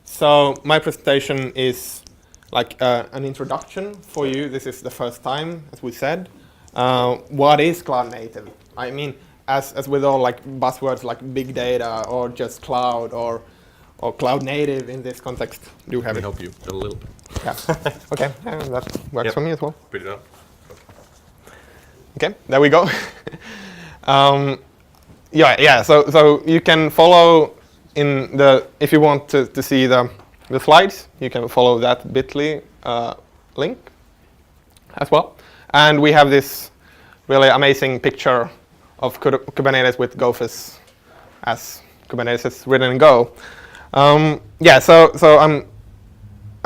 So my presentation is like an introduction for you. This is the first time, as we said. What is cloud native? I mean, as with all like buzzwords like big data or just cloud or cloud native in this context. Do you have it? Help you a little bit. Yeah. Okay, that works for me as well. Put it up. Okay, there we go. Yeah. So you can follow in the, if you want to see the slides, you can follow that bit.ly link as well. And we have this really amazing picture of Kubernetes with Gophers as Kubernetes is written in Go. Yeah, so I'm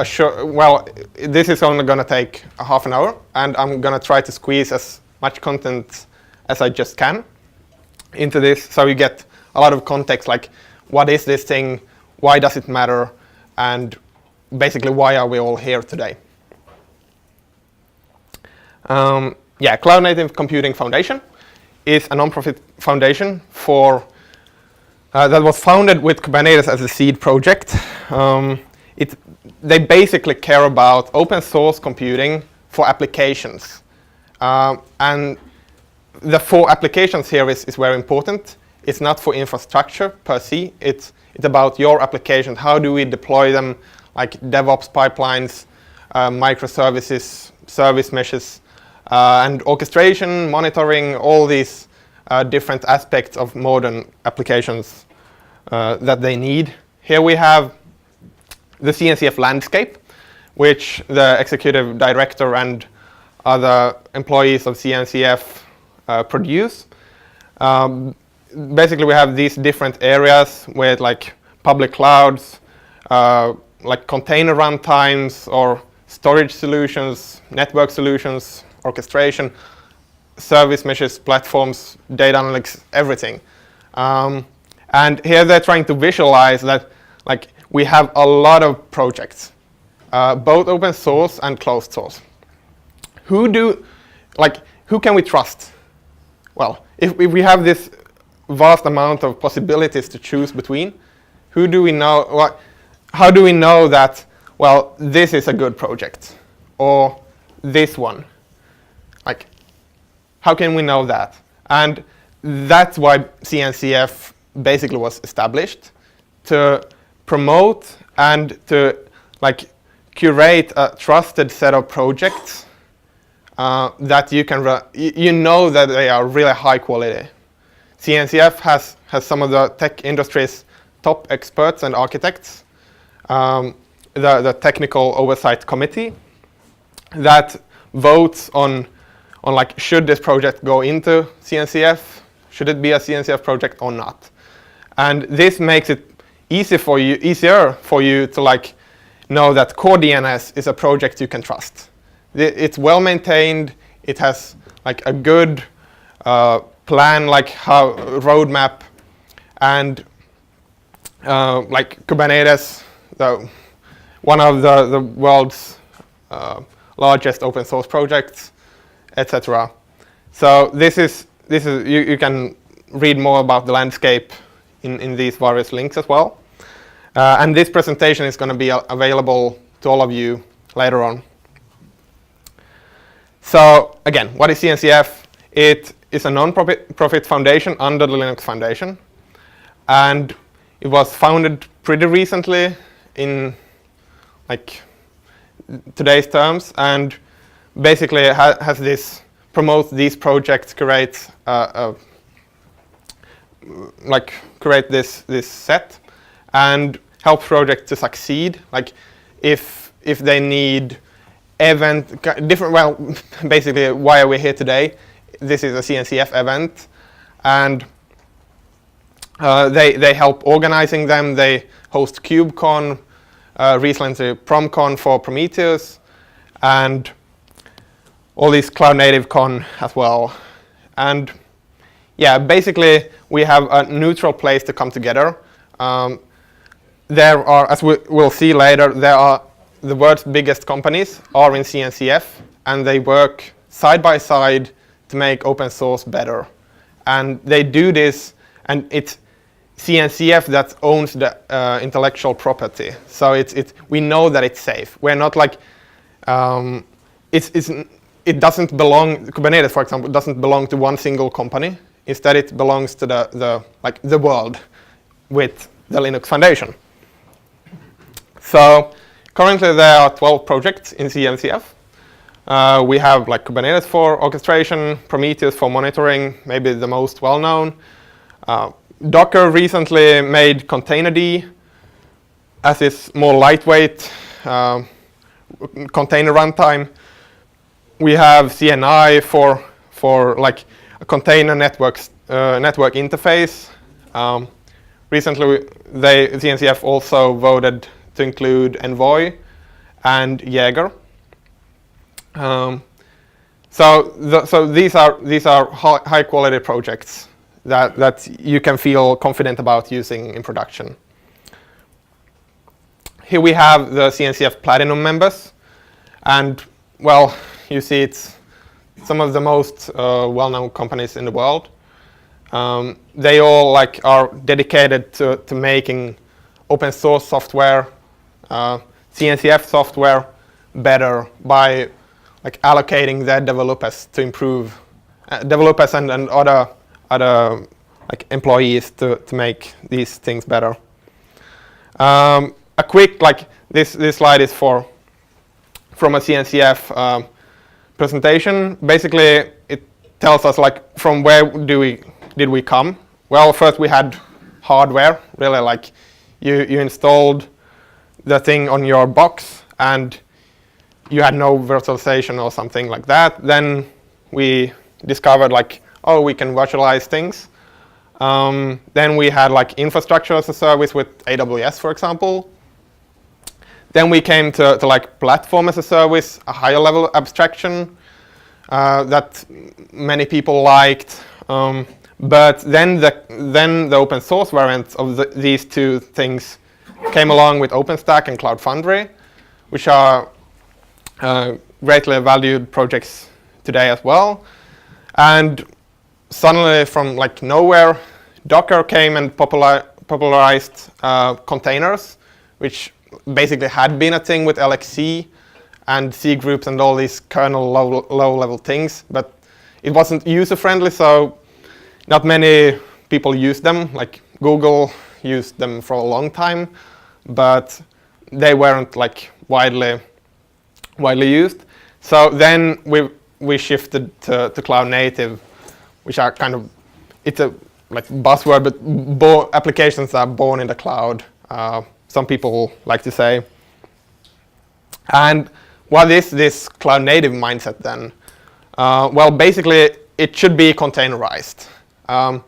sure, well, this is only going to take a half an hour, and I'm going to try to squeeze as much content as I just can into this, so you get a lot of context, like what is this thing, why does it matter, and basically why are we all here today. Yeah, Cloud Native Computing Foundation is a non-profit foundation for that was founded with Kubernetes as a seed project. They basically care about open source computing for applications. And the for applications here is very important. It's not for infrastructure per se. It's about your application. How do we deploy them, like DevOps pipelines, microservices, service meshes, and orchestration, monitoring, all these different aspects of modern applications that they need. Here we have the CNCF landscape, which the executive director and other employees of CNCF produce. Basically, we have these different areas with like public clouds, like container runtimes or storage solutions, network solutions, orchestration, service meshes, platforms, data analytics, everything. And here they're trying to visualize that like we have a lot of projects, both open source and closed source. Who can we trust? Well, if we have this vast amount of possibilities to choose between, who do we know? How do we know that, well, this is a good project or this one? Like, how can we know that? And that's why CNCF basically was established, to promote and to like curate a trusted set of projects that you can you know that they are really high quality. CNCF has some of the tech industry's top experts and architects, the technical oversight committee that votes on like should this project go into CNCF, should it be a CNCF project or not. And this makes it easier for you to like know that Core DNS is a project you can trust. It's well maintained. It has like a good plan, like how roadmap, and like Kubernetes, one of the world's largest open source projects, etc. So this is you can read more about the landscape in these various links as well. And this presentation is going to be available to all of you later on. So again, what is CNCF? It is a non-profit foundation under the Linux Foundation. And it was founded pretty recently in like today's terms, and basically has this, promotes these projects, create this set and help projects to succeed. Like if they need basically why are we here today? This is a CNCF event, and they help organizing them. They host KubeCon, recently PromCon for Prometheus, and all these Cloud Native Con as well. And yeah, basically we have a neutral place to come together. There are, as we'll see later, there are the world's biggest companies are in CNCF, and they work side by side to make open source better. And they do this, and CNCF that owns the intellectual property. So we know that it's safe. We're not like it doesn't belong. Kubernetes, for example, doesn't belong to one single company. Instead, it belongs to the world with the Linux Foundation. So currently there are 12 projects in CNCF. We have like Kubernetes for orchestration, Prometheus for monitoring, maybe the most well-known. Docker recently made Containerd as its more lightweight container runtime. We have CNI for like a container network interface. Recently, CNCF also voted to include Envoy and Jaeger. So these are high quality projects that you can feel confident about using in production. Here we have the CNCF Platinum members, and well, you see it's some of the most well-known companies in the world. They all like are dedicated to making open source software, CNCF software better by like allocating their developers to improve developers and other like employees to make these things better. A quick like this slide is from a CNCF presentation. Basically, it tells us like from where did we come. Well, first we had hardware, really like you installed the thing on your box and you had no virtualization or something like that. Then we discovered like, oh, we can virtualize things. Then we had like infrastructure as a service with AWS, for example. Then we came to like platform as a service, a higher level abstraction that many people liked. But then the open source variants of these two things came along with OpenStack and Cloud Foundry, which are greatly valued projects today as well. And suddenly from like nowhere, Docker came and popularized containers, which basically had been a thing with LXC and C groups and all these kernel low-level things, but it wasn't user-friendly, so not many people used them. Like Google used them for a long time, but they weren't like widely used. So then we shifted to cloud native, which are kind of, it's a like buzzword, but applications are born in the cloud. Some people like to say. And what is this cloud native mindset then? Well, basically it should be containerized. I'm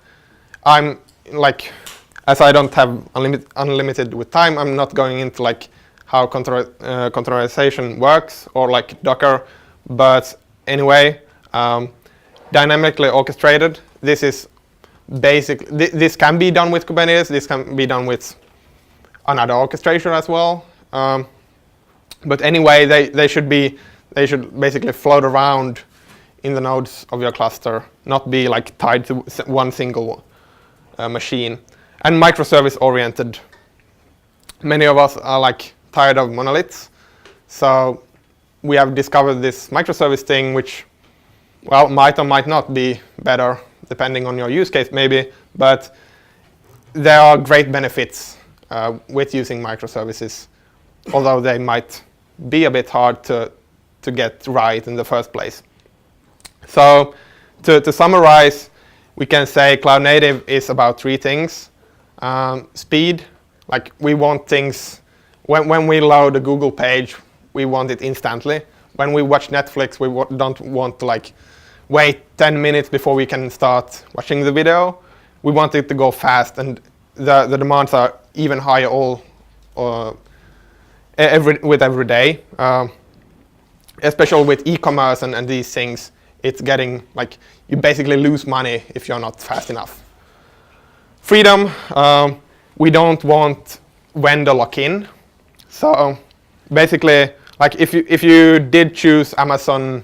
like, as I don't have unlimited with time, I'm not going into like how containerization works or like Docker, but anyway, dynamically orchestrated. This is basic. This can be done with Kubernetes. This can be done with another orchestration as well. But anyway, they should basically float around in the nodes of your cluster, not be like tied to one single machine. And microservice oriented. Many of us are like tired of monoliths, so we have discovered this microservice thing, which, well, might or might not be better depending on your use case maybe, but there are great benefits with using microservices, although they might be a bit hard to get right in the first place. So to summarize, we can say cloud native is about three things. Speed, like we want things, when we load a Google page, we want it instantly. When we watch Netflix, we don't want to like wait 10 minutes before we can start watching the video. We want it to go fast, and the demands are even higher every day. Especially with e-commerce and these things, it's getting like you basically lose money if you're not fast enough. Freedom, we don't want vendor lock-in. So basically, like if you did choose Amazon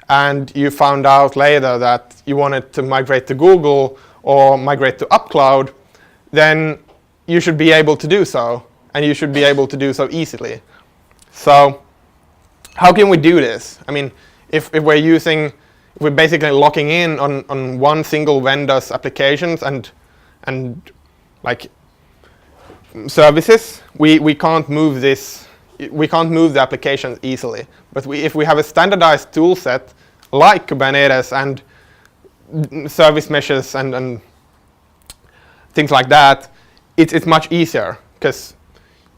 and you found out later that you wanted to migrate to Google or migrate to UpCloud, then you should be able to do so, and you should be able to do so easily. So how can we do this? I mean, if we're basically locking in on one single vendor's applications and like services, we can't move this. We can't move the applications easily. But if we have a standardized tool set like Kubernetes and service meshes and things like that, it's much easier, because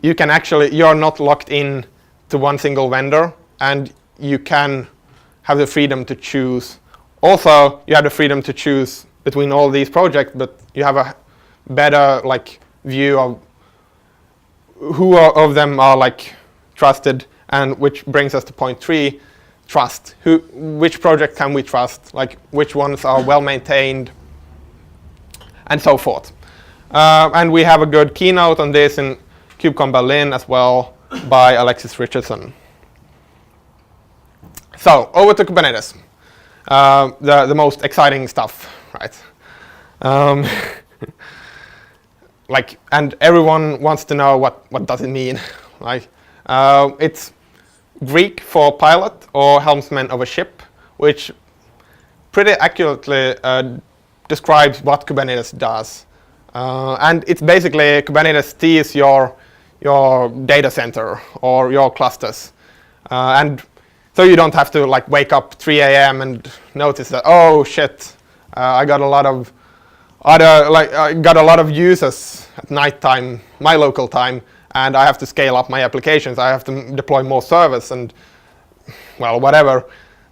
you're not locked in to one single vendor, and you can have the freedom to choose. Also, you have the freedom to choose between all these projects, but you have a better view of who of them are trusted, and which brings us to point 3, trust. Which project can we trust? Which ones are well maintained, and so forth. And we have a good keynote on this in KubeCon Berlin as well by Alexis Richardson. So over to Kubernetes, the most exciting stuff, right? And everyone wants to know what does it mean, right? It's Greek for pilot or helmsman of a ship, which pretty accurately describes what Kubernetes does. And it's basically Kubernetes steers your data center or your clusters, and so you don't have to wake up 3 a.m. and notice that, oh shit, I got a lot of users at night time, my local time, and I have to scale up my applications. I have to deploy more servers and, well, whatever.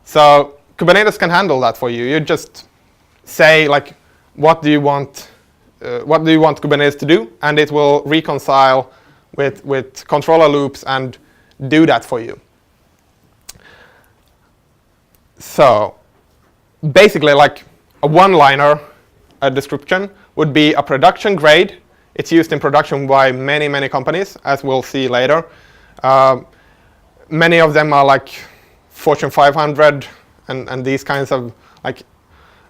So Kubernetes can handle that for you. You just say what do you want Kubernetes to do, and it will reconcile with controller loops and do that for you. So basically, a one-liner description would be a production grade. It's used in production by many companies, as we'll see later. Many of them are Fortune 500, and these kinds of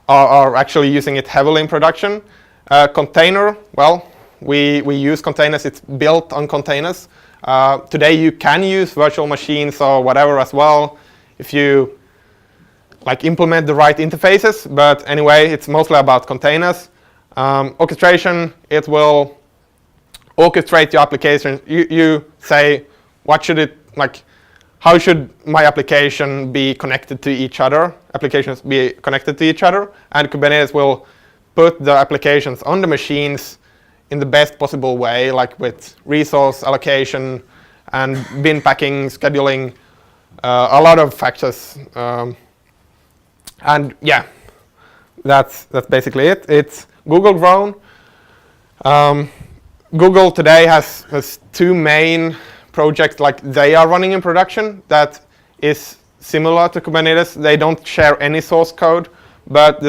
are actually using it heavily in production. Container, well, we use containers. It's built on containers. Today you can use virtual machines or whatever as well if you implement the right interfaces, but anyway, it's mostly about containers. Orchestration, it will orchestrate your application. You say, how should my application be connected to each other? Applications be connected to each other, and Kubernetes will put the applications on the machines in the best possible way, with resource allocation and bin packing, scheduling, a lot of factors. And yeah, that's basically it. It's Google grown. Google today has 2 main projects they are running in production that is similar to Kubernetes. They don't share any source code, but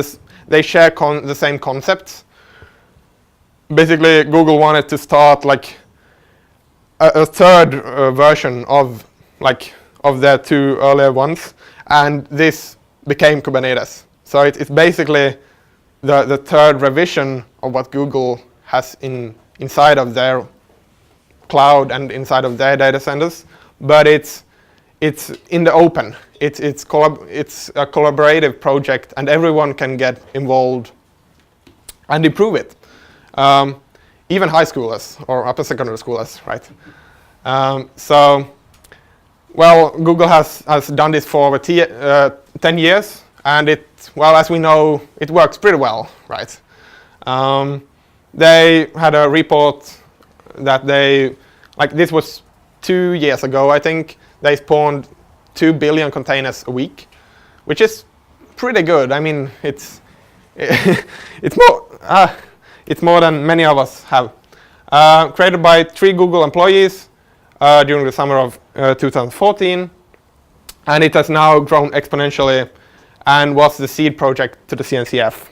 they share the same concepts. Basically, Google wanted to start a third version of their 2 earlier ones, and this became Kubernetes. So it's basically the third revision of what Google has inside of their cloud and inside of their data centers, but it's in the open. It's a collaborative project, and everyone can get involved and improve it. Even high schoolers or upper secondary schoolers, right? So, well, Google has done this for over 10 years, and as we know, it works pretty well, right? They had a report that this was 2 years ago, I think. They spawned 2 billion containers a week, which is pretty good. I mean, it's more than many of us have. Created by 3 Google employees during the summer of 2014, and it has now grown exponentially and was the seed project to the CNCF.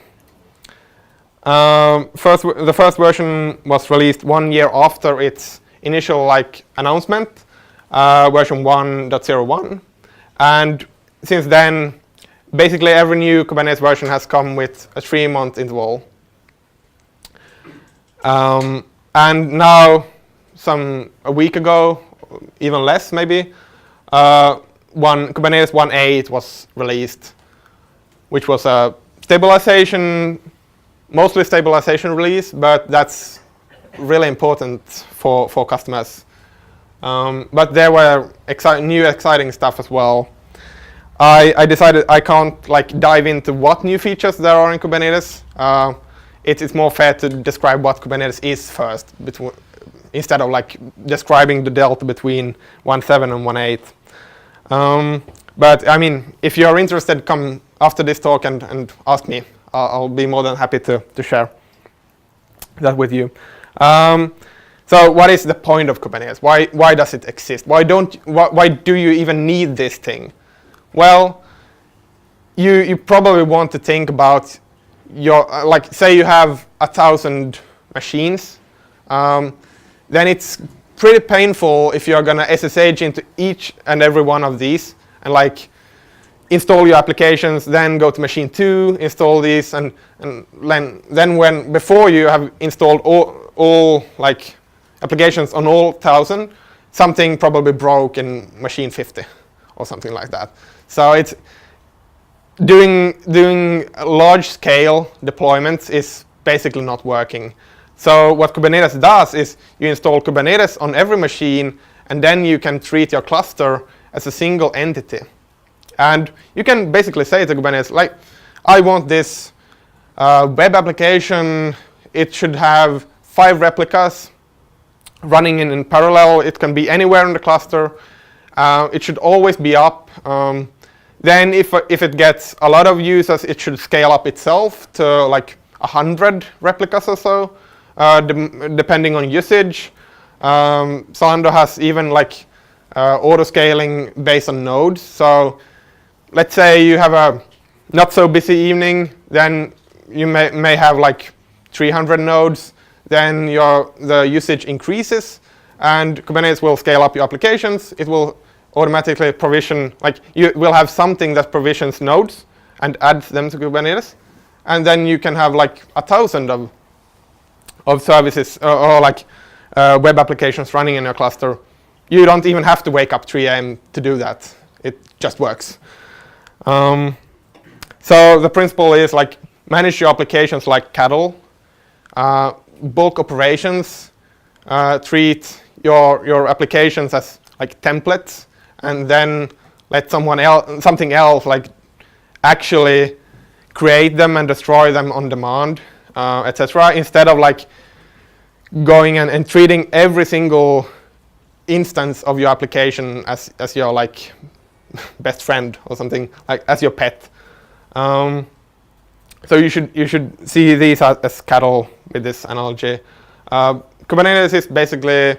The first version was released 1 year after its initial announcement, version 1.01, and since then, basically every new Kubernetes version has come with a 3-month interval. And now, a week ago, even less maybe, Kubernetes 1.8 was released, which was a mostly stabilization release, but that's really important for customers. But there were new exciting stuff as well. I decided I can't dive into what new features there are in Kubernetes. It's more fair to describe what Kubernetes is first, instead of describing the delta between 1.7 and 1.8. But I mean, if you're interested, come after this talk and ask me. I'll be more than happy to share that with you. So what is the point of Kubernetes? Why does it exist? Why do you even need this thing? Well, you probably want to think about your, say you have 1,000 machines, then it's pretty painful if you're going to SSH into each and every one of these and install your applications, then go to machine 2, install these, and then before you have installed all applications on all 1,000, something probably broke in machine 50 or something like that. So it's doing large scale deployments is basically not working. So what Kubernetes does is you install Kubernetes on every machine, and then you can treat your cluster as a single entity. And you can basically say to Kubernetes, I want this web application. It should have 5 replicas running in parallel. It can be anywhere in the cluster. It should always be up. Then if it gets a lot of users, it should scale up itself to 100 replicas or so, depending on usage. Zalando has even auto scaling based on nodes. So let's say you have a not so busy evening, then you may have 300 nodes. Then the usage increases, and Kubernetes will scale up your applications. It will automatically provision, you will have something that provisions nodes and adds them to Kubernetes, and then you can have 1,000 of services or web applications running in your cluster. You don't even have to wake up 3 a.m. to do that. It just works. So the principle is manage your applications like cattle. Bulk operations, treat your applications as templates, and then let something else actually create them and destroy them on demand, etc. Instead of going and treating every single instance of your application as your best friend or something, as your pet. So you should see these as cattle with this analogy. Kubernetes is basically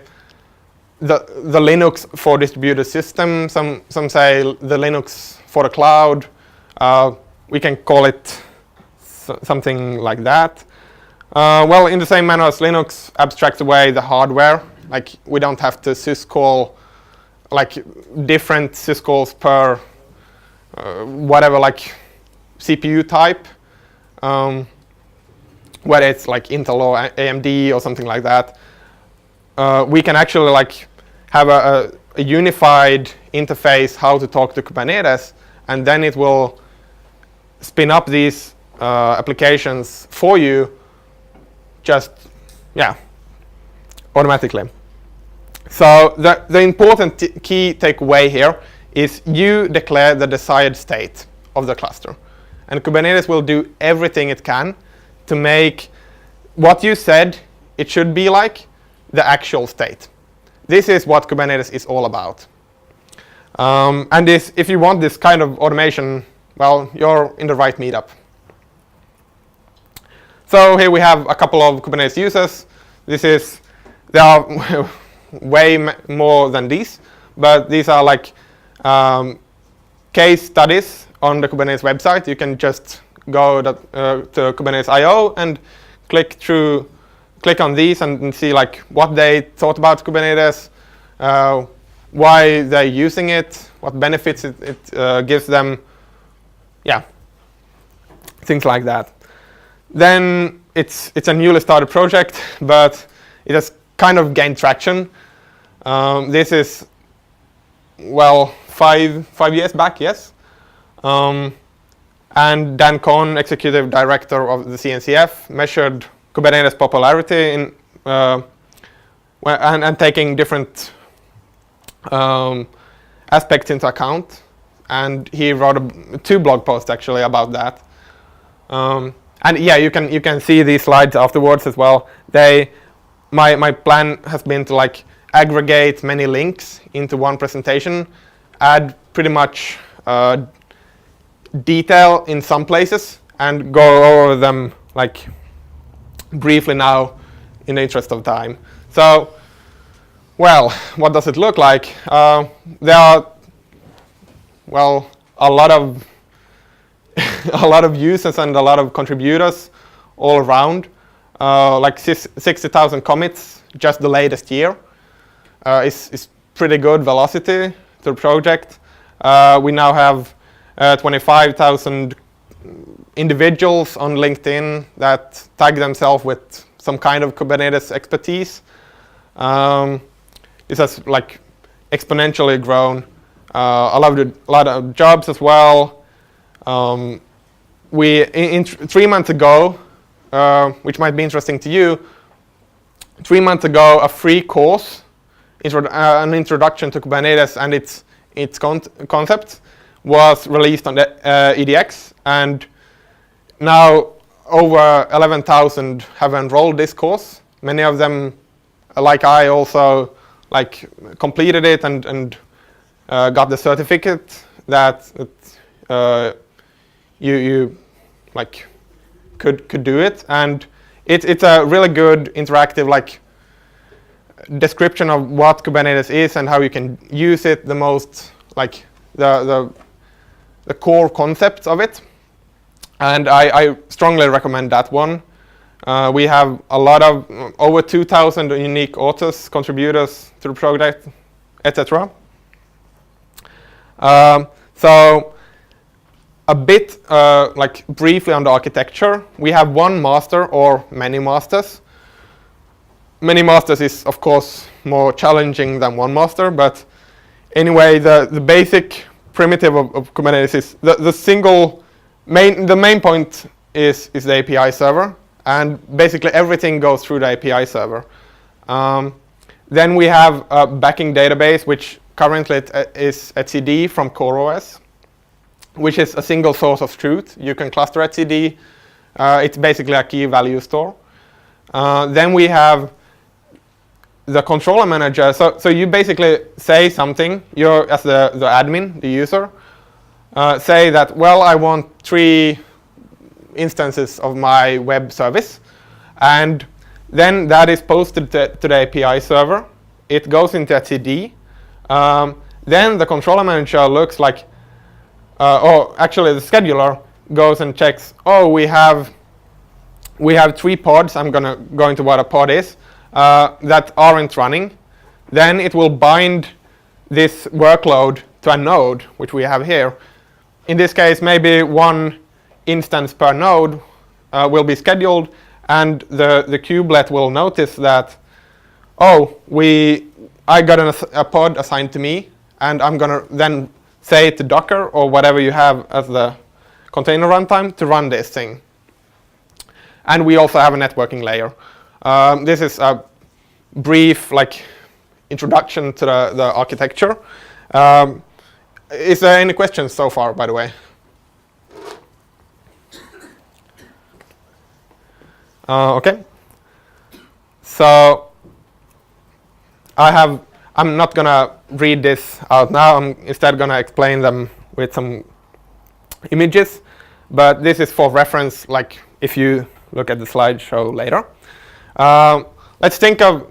the Linux for distributed system. Some say the Linux for the cloud. We can call it something like that. Well, in the same manner as Linux abstracts away the hardware, we don't have to syscall different syscalls per whatever CPU type. Whether it's Intel or AMD or something like that, we can actually have a unified interface how to talk to Kubernetes, and then it will spin up these applications for you, automatically. So the important key takeaway here is you declare the desired state of the cluster, and Kubernetes will do everything it can to make what you said it should be the actual state. This is what Kubernetes is all about. And if you want this kind of automation, well, you're in the right meetup. So here we have a couple of Kubernetes users. There are way more than these, but these are case studies on the Kubernetes website. You can just go to Kubernetes.io and click on these and see what they thought about Kubernetes, why they're using it, what benefits it gives them, things like that. Then it's a newly started project, but it has kind of gained traction. This is, well, five years back, yes. And Dan Kohn, executive director of the CNCF, measured Kubernetes popularity in, and taking different aspects into account. And he wrote 2 blog posts actually about that. And yeah, you can see these slides afterwards as well. My plan has been to like aggregate many links into one presentation, add pretty much detail in some places, and go over them like briefly now in the interest of time. So, well, what does it look like? There are, well, a lot of a lot of users and a lot of contributors all around. Like 60,000 commits just the latest year. Is pretty good velocity to the project. We now have 25,000 individuals on LinkedIn that tag themselves with some kind of Kubernetes expertise. This has like exponentially grown. A lot of jobs as well. In 3 months ago, which might be interesting to you, 3 months ago, a free course, an introduction to Kubernetes and its concepts, was released on the EDX, and now over 11,000 have enrolled this course. Many of them, like I, also like completed it and got the certificate that you like could do it, and it's a really good interactive like description of what Kubernetes is and how you can use it, the most like the core concepts of it, and I strongly recommend that one. We have a lot of over 2,000 unique authors, contributors to the project, etc. So a bit like briefly on the architecture. We have one master or many masters. Many masters is of course more challenging than one master, but anyway, the basic primitive of Kubernetes is the main point is the API server, and basically everything goes through the API server. Then we have a backing database, which currently is etcd from CoreOS, which is a single source of truth. You can cluster etcd. It's basically a key value store. Then we have the controller manager. So you basically say something. You're as the admin, the user, say that, well, I want 3 instances of my web service, and then that is posted to the API server. It goes into etcd. Then the controller manager looks like, or actually the scheduler goes and checks, oh, we have 3 pods. I'm gonna go into what a pod is, that aren't running. Then it will bind this workload to a node, which we have here. In this case, maybe 1 instance per node will be scheduled, and the kubelet will notice that, oh, I got a pod assigned to me, and I'm gonna then say to Docker or whatever you have as the container runtime to run this thing. And we also have a networking layer. This is a brief like introduction to the architecture. Is there any questions so far, by the way? Okay. So I'm not gonna read this out now. I'm instead gonna explain them with some images, but this is for reference, like if you look at the slideshow later. Let's think of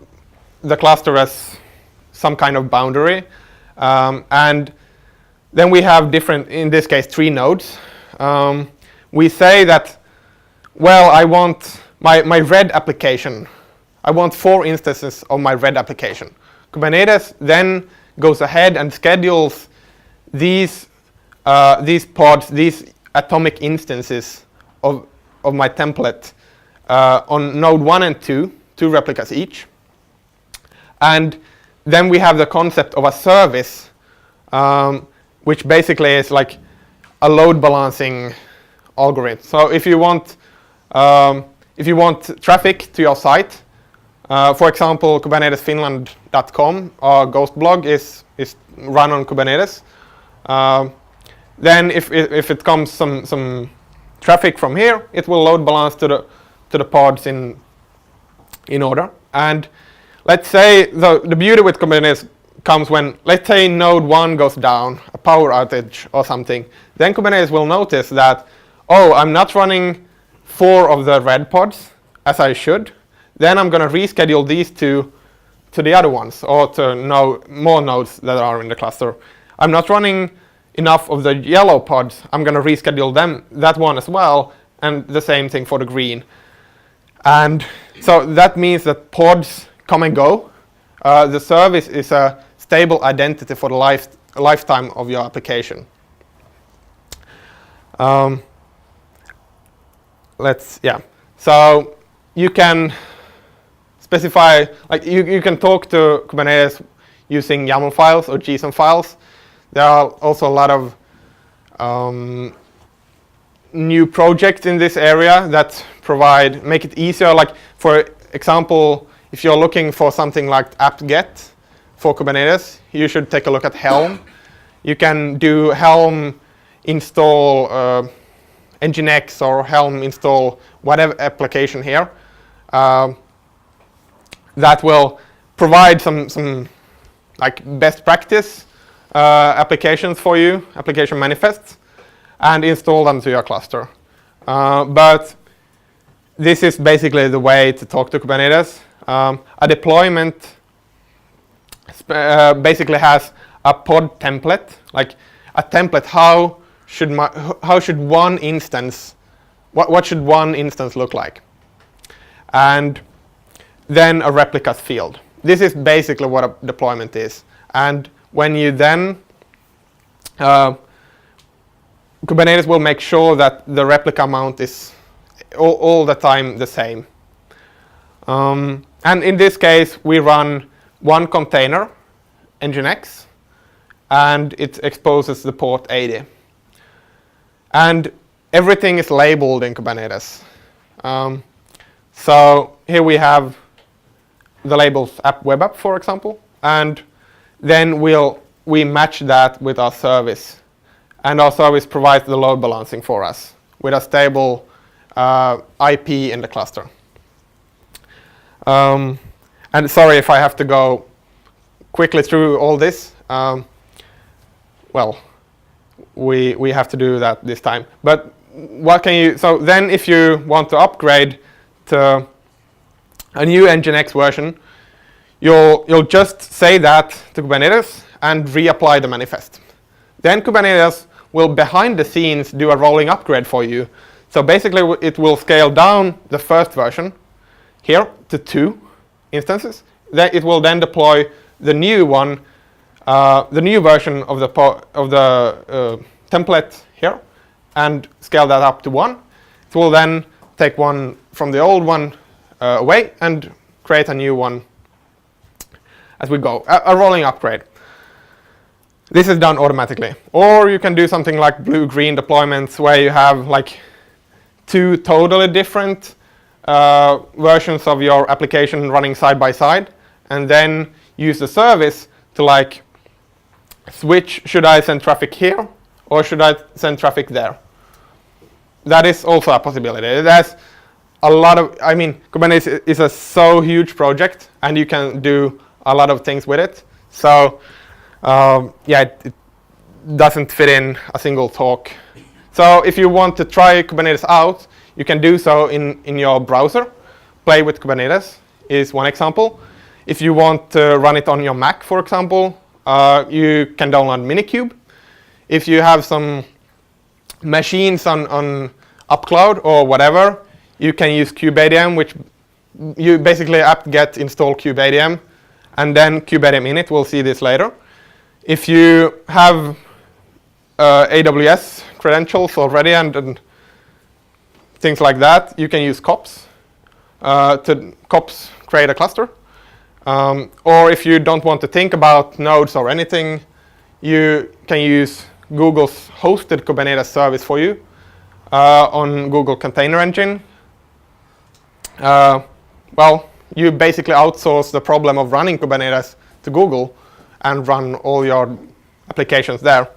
the cluster as some kind of boundary, and then we have different, in this case, 3 nodes. We say that, well, I want my red application. I want 4 instances of my red application. Kubernetes then goes ahead and schedules these pods, these atomic instances of my template, on node 1 and 2 replicas each. And then we have the concept of a service, which basically is like a load balancing algorithm. So if you want traffic to your site, for example, KubernetesFinland.com or Ghost blog is run on Kubernetes. Then if it comes some traffic from here, it will load balance to the pods in order. And let's say the beauty with Kubernetes comes when, let's say, node 1 goes down, a power outage or something. Then Kubernetes will notice that, oh, I'm not running 4 of the red pods as I should. Then I'm going to reschedule these to the other ones, or to more nodes that are in the cluster. I'm not running enough of the yellow pods. I'm going to reschedule that one as well, and the same thing for the green. And so that means that pods come and go. The service is a stable identity for the lifetime of your application. So you can specify, like you can talk to Kubernetes using YAML files or JSON files. There are also a lot of new projects in this area that make it easier. Like, for example, if you're looking for something like apt-get for Kubernetes, you should take a look at Helm. You can do Helm install Nginx or Helm install whatever application here. That will provide some like best practice applications for you, application manifests, and install them to your cluster. But this is basically the way to talk to Kubernetes. A deployment basically has a pod template, like a template. How should one instance, what should one instance look like? And then a replicas field. This is basically what a deployment is. And when you then Kubernetes will make sure that the replica amount is all the time the same. And in this case, we run one container, Nginx, and it exposes the port 80. And everything is labeled in Kubernetes. So here we have the labels web app, for example, and then we match that with our service. And our service provides the load balancing for us with a stable IP in the cluster. And sorry if I have to go quickly through all this. Well, we have to do that this time. But what can you? So then, if you want to upgrade to a new Nginx version, you'll just say that to Kubernetes and reapply the manifest. Then Kubernetes will, behind the scenes, do a rolling upgrade for you. So basically, it will scale down the first version here to 2 instances. Then it will then deploy the new one, the new version of the template here, and scale that up to 1. It will then take one from the old one away and create a new one as we go, a rolling upgrade. This is done automatically. Or you can do something like Bluegreen deployments, where you have like 2 totally different versions of your application running side by side, and then use the service to like switch, should I send traffic here or should I send traffic there? That is also a possibility. There's a lot of, Kubernetes is a so huge project, and you can do a lot of things with it. So it doesn't fit in a single talk. So if you want to try Kubernetes out, you can do so in your browser. Play with Kubernetes is one example. If you want to run it on your Mac, for example, you can download Minikube. If you have some machines on UpCloud or whatever, you can use CubedM, which you basically apt-get install CubedM, and then CubedM init. We'll see this later. If you have AWS credentials already and things like that, you can use kops. to COPS create a cluster. Or if you don't want to think about nodes or anything, you can use Google's hosted Kubernetes service for you on Google Container Engine. Well, you basically outsource the problem of running Kubernetes to Google and run all your applications there.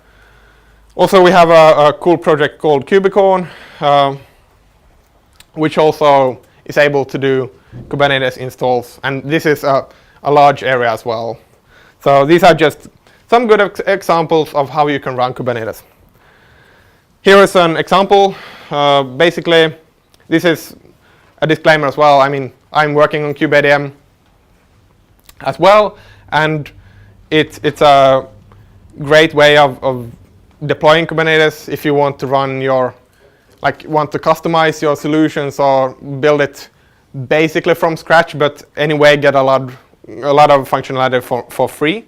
Also, we have a cool project called Kubernetes, which also is able to do Kubernetes installs, and this is a large area as well. So these are just some good examples of how you can run Kubernetes. Here is an example. Basically, this is a disclaimer as well. I mean, I'm working on CubedM as well, and it's a great way of deploying Kubernetes if you want to run your, want to customize your solutions or build it basically from scratch, but anyway get a lot of functionality for free.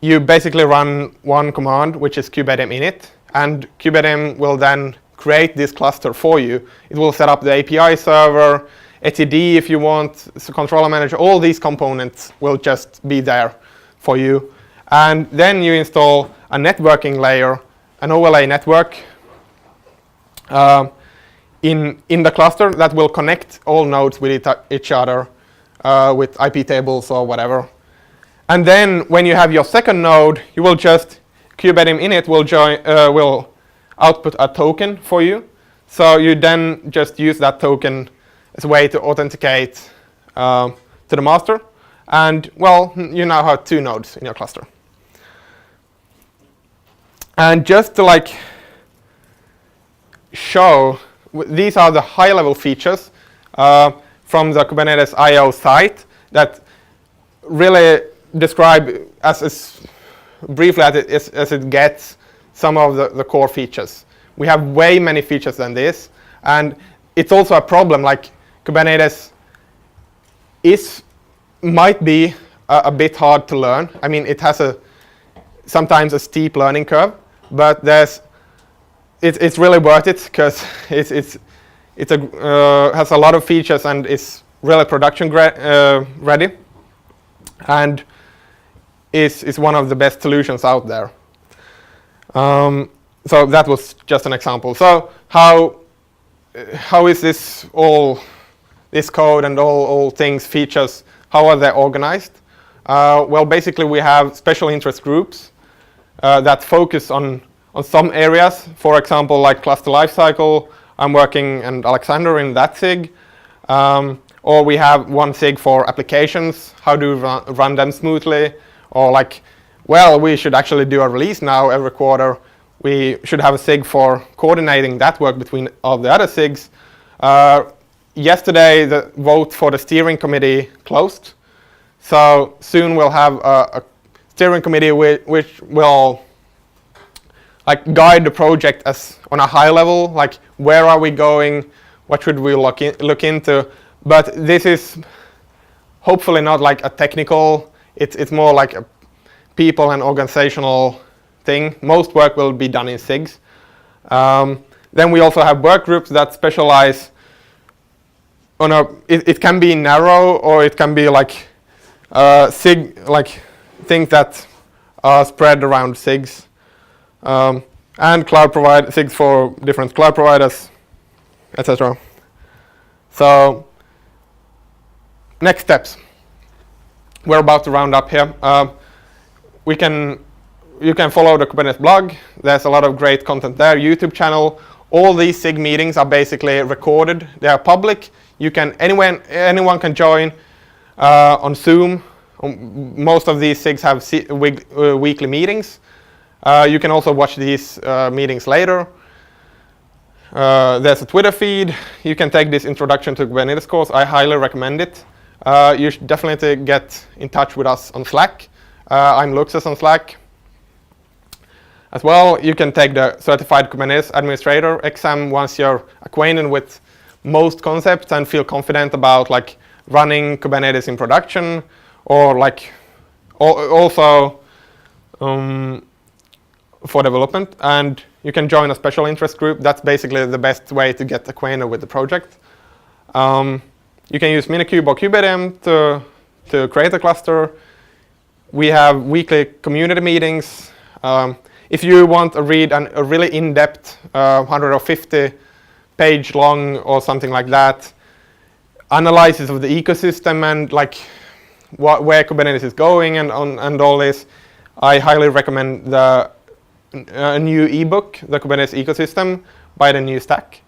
You basically run one command, which is CubedM init, and CubedM will then create this cluster for you. It will set up the API server, etcd if you want, so controller manager, all these components will just be there for you. And then you install a networking layer, an overlay network in the cluster that will connect all nodes with each other with IP tables or whatever. And then when you have your second node, you will just, CubedM init will output a token for you. So you then just use that token as a way to authenticate to the master. And well, you now have 2 nodes in your cluster. And just to show, these are the high-level features from the Kubernetes IO site that really describe as briefly as it gets some of the core features. We have way many features than this, and it's also a problem. Kubernetes might be a bit hard to learn. I mean, it has sometimes a steep learning curve, but it's really worth it because it has a lot of features and is really production ready, and is one of the best solutions out there. So that was just an example. So how is this code and all things, features, how are they organized? Well, basically we have special interest groups that focus on some areas. For example, like cluster lifecycle, I'm working, and Alexander in that SIG. Or we have one SIG for applications, how do we run them smoothly? Or well, we should actually do a release now every quarter. We should have a SIG for coordinating that work between all the other SIGs. Yesterday, the vote for the steering committee closed. So soon we'll have a steering committee which will guide the project as on a high level, where are we going, what should we look into. But this is hopefully not a technical, it's more like a people and organizational thing. Most work will be done in SIGs. Then we also have work groups that specialize on it can be narrow, or it can be SIG, things that are spread around SIGs. And SIGs for different cloud providers, etc. So next steps. We're about to round up here. You can follow the Kubernetes blog. There's a lot of great content there. YouTube channel. All these SIG meetings are basically recorded. They are public. Anyone can join on Zoom. Most of these SIGs have weekly meetings. You can also watch these meetings later. There's a Twitter feed. You can take this Introduction to Kubernetes course. I highly recommend it. You should definitely get in touch with us on Slack. I'm Luxus on Slack. As well, you can take the Certified Kubernetes Administrator exam once you're acquainted with most concepts and feel confident about running Kubernetes in production, or also for development. And you can join a special interest group. That's basically the best way to get acquainted with the project. You can use Minikube or CubedM to create a cluster. We have weekly community meetings. If you want to read a really in-depth 150-page long or something like that analysis of the ecosystem and like where Kubernetes is going and all this, I highly recommend a new ebook, The Kubernetes Ecosystem, by the New Stack.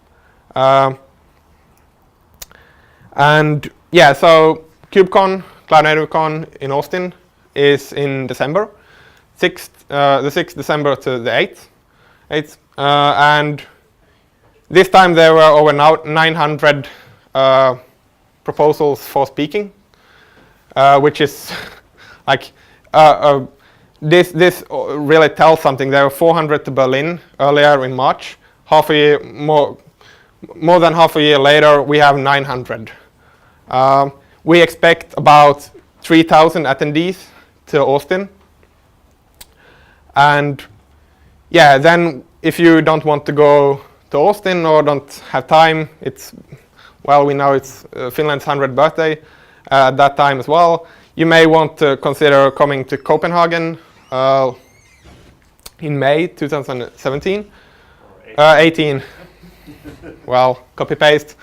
And yeah, so KubeCon, Cloud Native Con in Austin is in December, the 6th December to the 8th. And this time there were over 900 proposals for speaking, which is like this really tells something. There were 400 to Berlin earlier in March. More than half a year later, we have 900. We expect about 3,000 attendees to Austin. And yeah, then if you don't want to go to Austin or don't have time, we know it's Finland's 100th birthday at that time as well. You may want to consider coming to Copenhagen in May 2017. 18. Well, copy paste.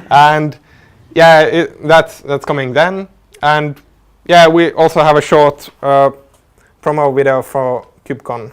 And yeah, that's coming then. And yeah, we also have a short promo video for KubeCon.